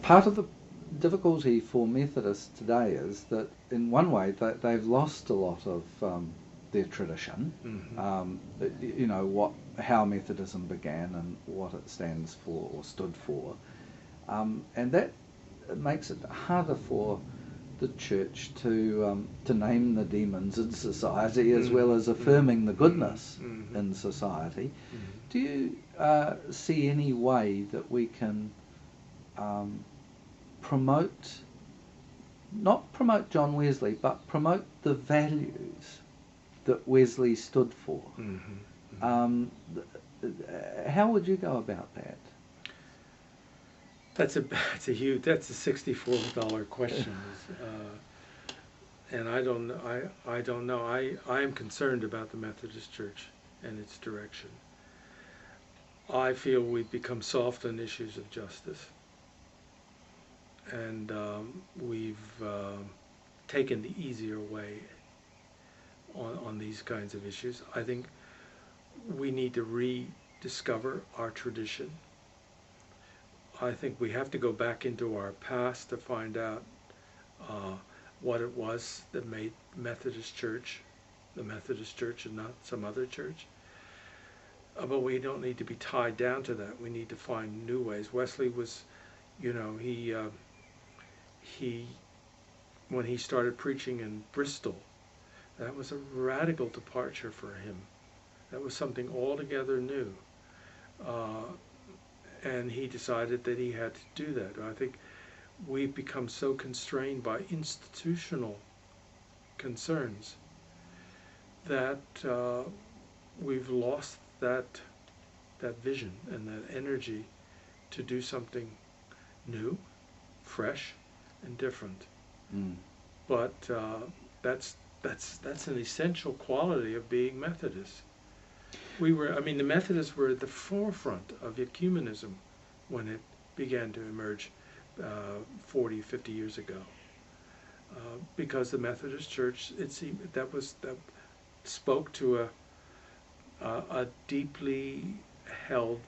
Part of the difficulty for Methodists today is that in one way they've lost a lot of their tradition, you know, how Methodism began and what it stands for or stood for, and that makes it harder for the church to name the demons in society as well as affirming the goodness in society. Do you see any way that we can not promote John Wesley, but promote the values that Wesley stood for? How would you go about that? That's a $64 question, and I don't know. I am concerned about the Methodist Church and its direction. I feel we've become soft on issues of justice, and we've taken the easier way on these kinds of issues. I think we need to rediscover our tradition. I think we have to go back into our past to find out what it was that made Methodist Church the Methodist Church and not some other church. But we don't need to be tied down to that. We need to find new ways. Wesley was, you know, he when he started preaching in Bristol, that was a radical departure for him. That was something altogether new. And he decided that he had to do that. I think we've become so constrained by institutional concerns that we've lost that vision and that energy to do something new, fresh, and different. But that's an essential quality of being Methodist. The Methodists were at the forefront of ecumenism when it began to emerge 40, 50 years ago. Because the Methodist Church, that spoke to a deeply held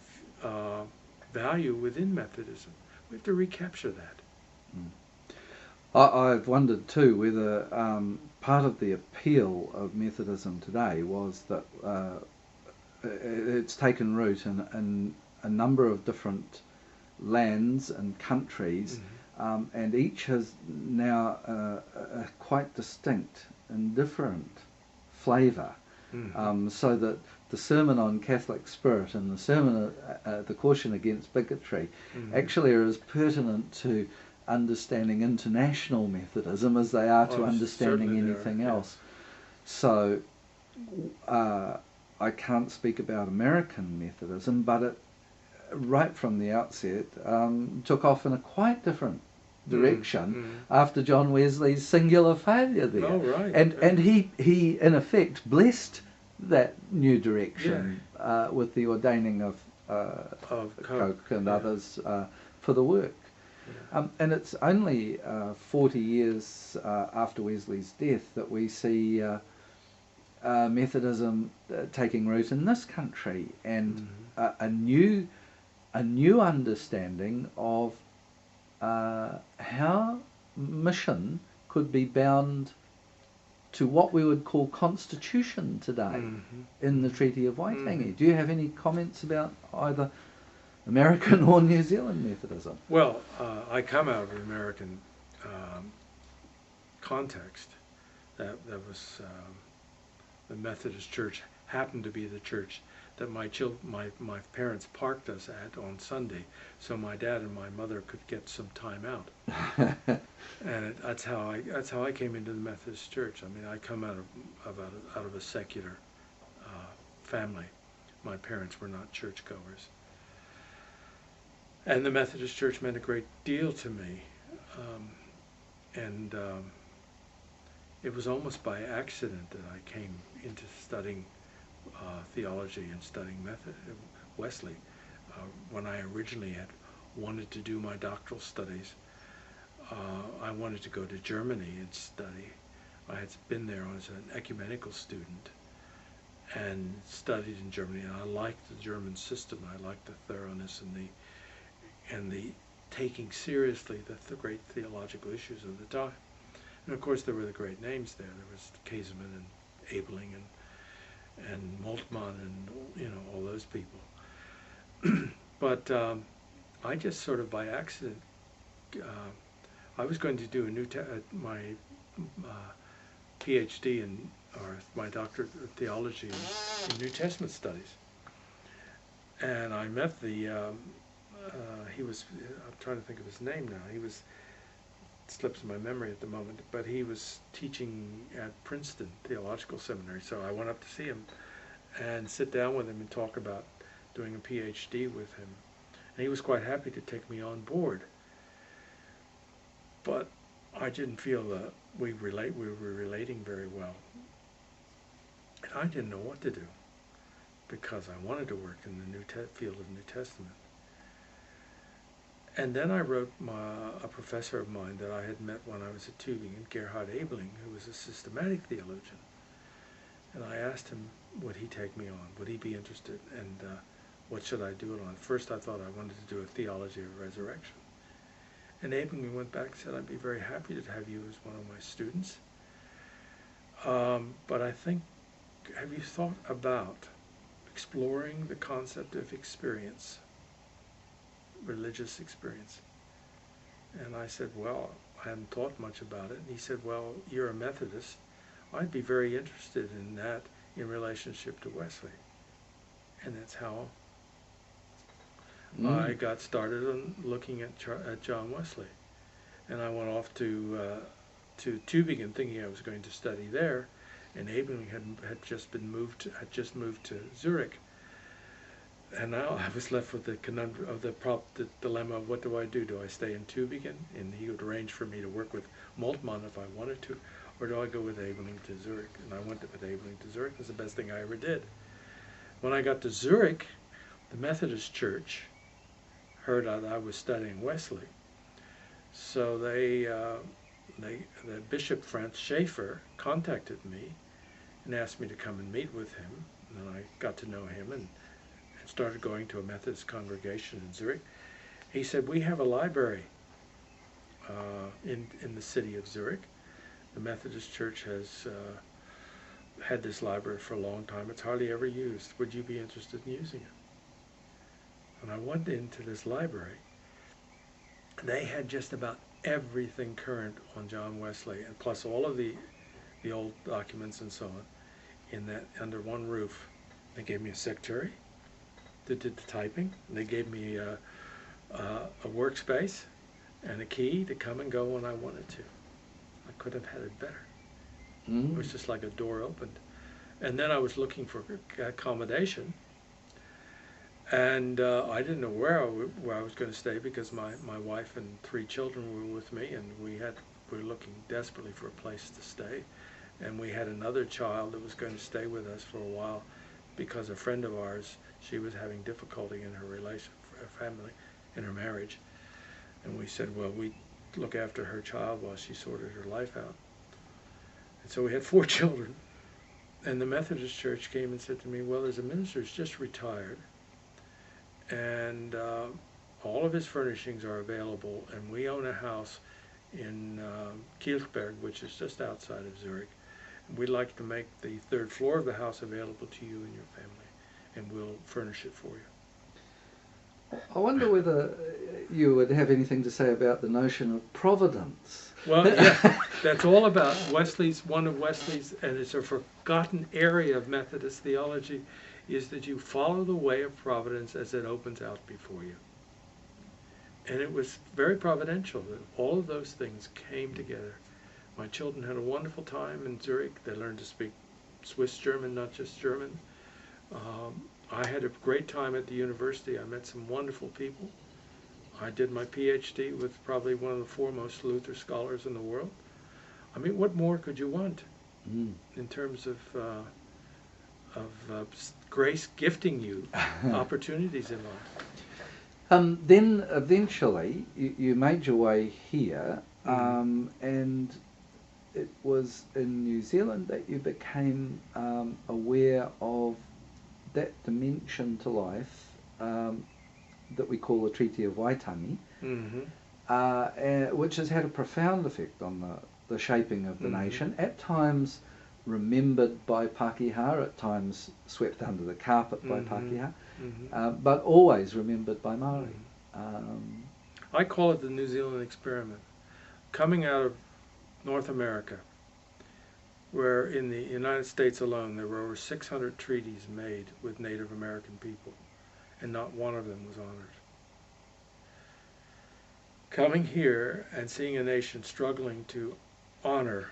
value within Methodism. We have to recapture that. I've wondered too whether part of the appeal of Methodism today was that it's taken root in a number of different lands and countries, and each has now a quite distinct and different flavour. So that the sermon on Catholic spirit and the sermon, the caution against bigotry, actually are as pertinent to understanding international Methodism as they are to understanding anything else. So I can't speak about American Methodism, but it, right from the outset, took off in a quite different direction after John Wesley's singular failure there. Oh, right. And he in effect blessed that new direction with the ordaining of Coke and others for the work. And it's only 40 years after Wesley's death that we see Methodism taking root in this country, and a new understanding of how mission could be bound to what we would call constitution today in the Treaty of Waitangi. Do you have any comments about either American or New Zealand Methodism? Well, I come out of an American context. That was the Methodist Church happened to be the church that my parents parked us at on Sunday, so my dad and my mother could get some time out. And that's how I came into the Methodist Church. I mean, I come out of a secular family. My parents were not churchgoers. And the Methodist Church meant a great deal to me. It was almost by accident that I came into studying theology and studying Wesley. When I originally had wanted to do my doctoral studies, I wanted to go to Germany and study. I had been there as an ecumenical student and studied in Germany, and I liked the German system. I liked the thoroughness and and the taking seriously the great theological issues of the time. And of course there were the great names there. There was Caseman and Abeling and Moltmann and, you know, all those people. But I just sort of by accident, I was going to do my PhD or my doctorate of theology in New Testament studies. And I met I'm trying to think of his name now. It slips my memory at the moment, but he was teaching at Princeton Theological Seminary. So I went up to see him and sit down with him and talk about doing a PhD with him. And he was quite happy to take me on board. But I didn't feel that we were relating very well. And I didn't know what to do, because I wanted to work in the field of New Testament. And then I wrote a professor of mine that I had met when I was at Tübingen, Gerhard Abeling, who was a systematic theologian. And I asked him, would he take me on? Would he be interested? And what should I do it on? First I thought I wanted to do a theology of resurrection. And Abeling went back and said, I'd be very happy to have you as one of my students. But I think, have you thought about exploring the concept of experience, religious experience? And I said, well, I hadn't thought much about it. And he said, well, you're a Methodist. I'd be very interested in that in relationship to Wesley. And that's how I got started on looking at John Wesley. And I went off to Tübingen thinking I was going to study there, and Abeling had just moved to Zurich. And now I was left with the conundrum of the dilemma of what do I do? Do I stay in Tübingen, and he would arrange for me to work with Moltmann if I wanted to, or do I go with Abeling to Zurich? And I went with Abeling to Zurich. It was the best thing I ever did. When I got to Zurich, the Methodist Church heard that I was studying Wesley, so the Bishop Franz Schaeffer contacted me and asked me to come and meet with him. And then I got to know him and started going to a Methodist congregation in Zurich. He said, we have a library in the city of Zurich. The Methodist Church has had this library for a long time. It's hardly ever used. Would you be interested in using it? And I went into this library. They had just about everything current on John Wesley, and plus all of the old documents and so on, in that under one roof. They gave me a secretary that did the typing. They gave me a workspace and a key to come and go when I wanted to. I could have had it better. It was just like a door opened. And then I was looking for accommodation, and I didn't know where I was going to stay, because my wife and 3 children were with me, and we were looking desperately for a place to stay. And we had another child that was going to stay with us for a while, because a friend of ours, she was having difficulty in her family, in her marriage. And we said, well, we'd look after her child while she sorted her life out. And so we had 4 children. And the Methodist Church came and said to me, well, there's a minister who's just retired, and all of his furnishings are available, and we own a house in Kilchberg, which is just outside of Zurich. And we'd like to make the 3rd floor of the house available to you and your family, and we'll furnish it for you. I wonder whether you would have anything to say about the notion of providence. Well, yeah, that's all about one of Wesley's, and it's a forgotten area of Methodist theology, is that you follow the way of providence as it opens out before you. And it was very providential that all of those things came together. My children had a wonderful time in Zurich. They learned to speak Swiss German, not just German. I had a great time at the university. I met some wonderful people. I did my PhD with probably one of the foremost Luther scholars in the world. I mean, what more could you want in terms of grace gifting you opportunities in life? Then eventually you made your way here, and it was in New Zealand that you became aware of that dimension to life that we call the Treaty of Waitangi, which has had a profound effect on the shaping of the nation, at times remembered by Pākehā, at times swept under the carpet by Pākehā, but always remembered by Māori. I call it the New Zealand experiment. Coming out of North America, where in the United States alone there were over 600 treaties made with Native American people, and not one of them was honored. Coming here and seeing a nation struggling to honor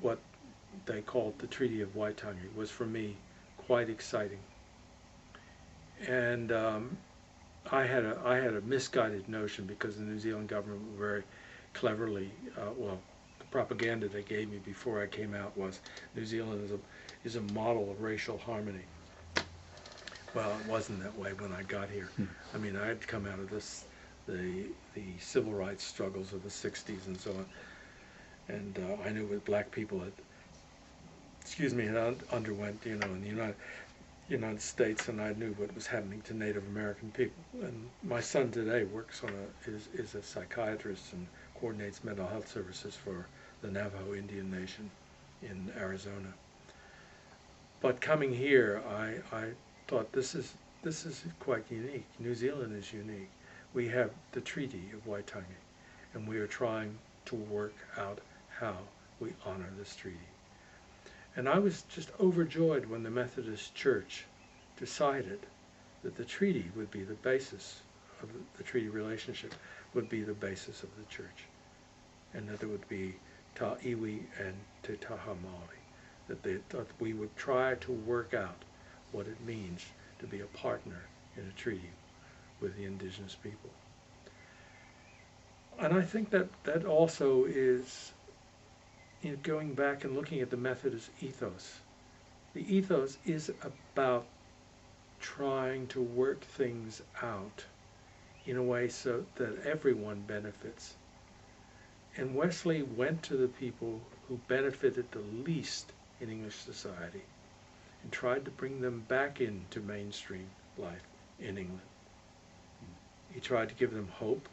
what they called the Treaty of Waitangi was for me quite exciting. And I had a misguided notion, because the New Zealand government very cleverly, well, the propaganda they gave me before I came out was New Zealand is a model of racial harmony. Well, it wasn't that way when I got here. I mean, I had come out of the civil rights struggles of the 60s and so on, and I knew what black people had, had underwent, in the United States, and I knew what was happening to Native American people. And my son today works on is a psychiatrist and coordinates mental health services for the Navajo Indian Nation in Arizona. But coming here, I thought this is quite unique. New Zealand is unique. We have the Treaty of Waitangi, and we are trying to work out how we honor this treaty. And I was just overjoyed when the Methodist Church decided that the treaty would be the basis of the treaty relationship, would be the basis of the church, and that it would be ta iwi and te taha Māori, that we would try to work out what it means to be a partner in a treaty with the indigenous people. And I think that also is, going back and looking at the Methodist ethos. The ethos is about trying to work things out in a way so that everyone benefits. And Wesley went to the people who benefited the least in English society and tried to bring them back into mainstream life in England. He tried to give them hope,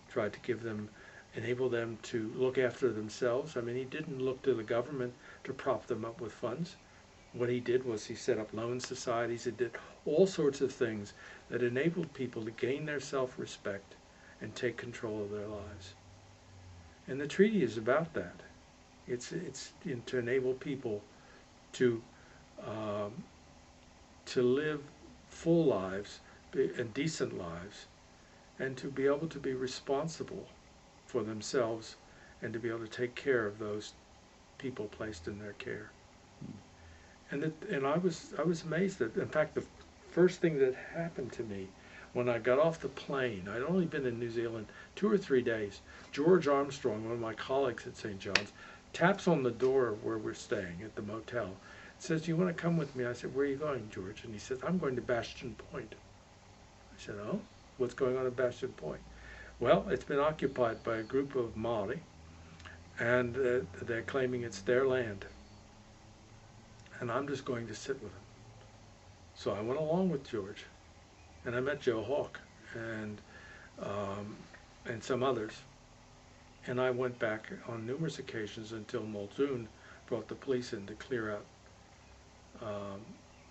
tried to enable them to look after themselves. I mean, he didn't look to the government to prop them up with funds. What he did was he set up loan societies. He did all sorts of things that enabled people to gain their self-respect and take control of their lives. And the treaty is about that. It's to enable people to live full lives and decent lives, and to be able to be responsible for themselves and to be able to take care of those people placed in their care. And I was amazed that, in fact, the first thing that happened to me when I got off the plane, I'd only been in New Zealand 2 or 3 days. George Armstrong, one of my colleagues at St. John's, taps on the door where we're staying at the motel, says, "Do you want to come with me?" I said, "Where are you going, George?" And he says, "I'm going to Bastion Point." I said, "Oh, what's going on at Bastion Point?" "Well, it's been occupied by a group of Māori, and they're claiming it's their land. And I'm just going to sit with them." So I went along with George, and I met Joe Hawk and some others. And I went back on numerous occasions until Muldoon brought the police in to clear out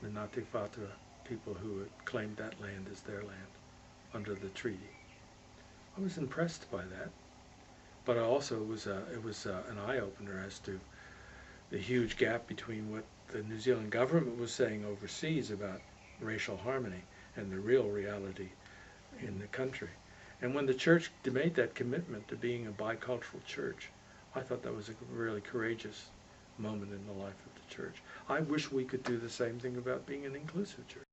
the Ngāti Whātua people who had claimed that land as their land under the treaty. I was impressed by that, but I also it was an eye-opener as to the huge gap between what the New Zealand government was saying overseas about racial harmony and the real reality in the country. And when the church made that commitment to being a bicultural church, I thought that was a really courageous moment in the life of the church. I wish we could do the same thing about being an inclusive church.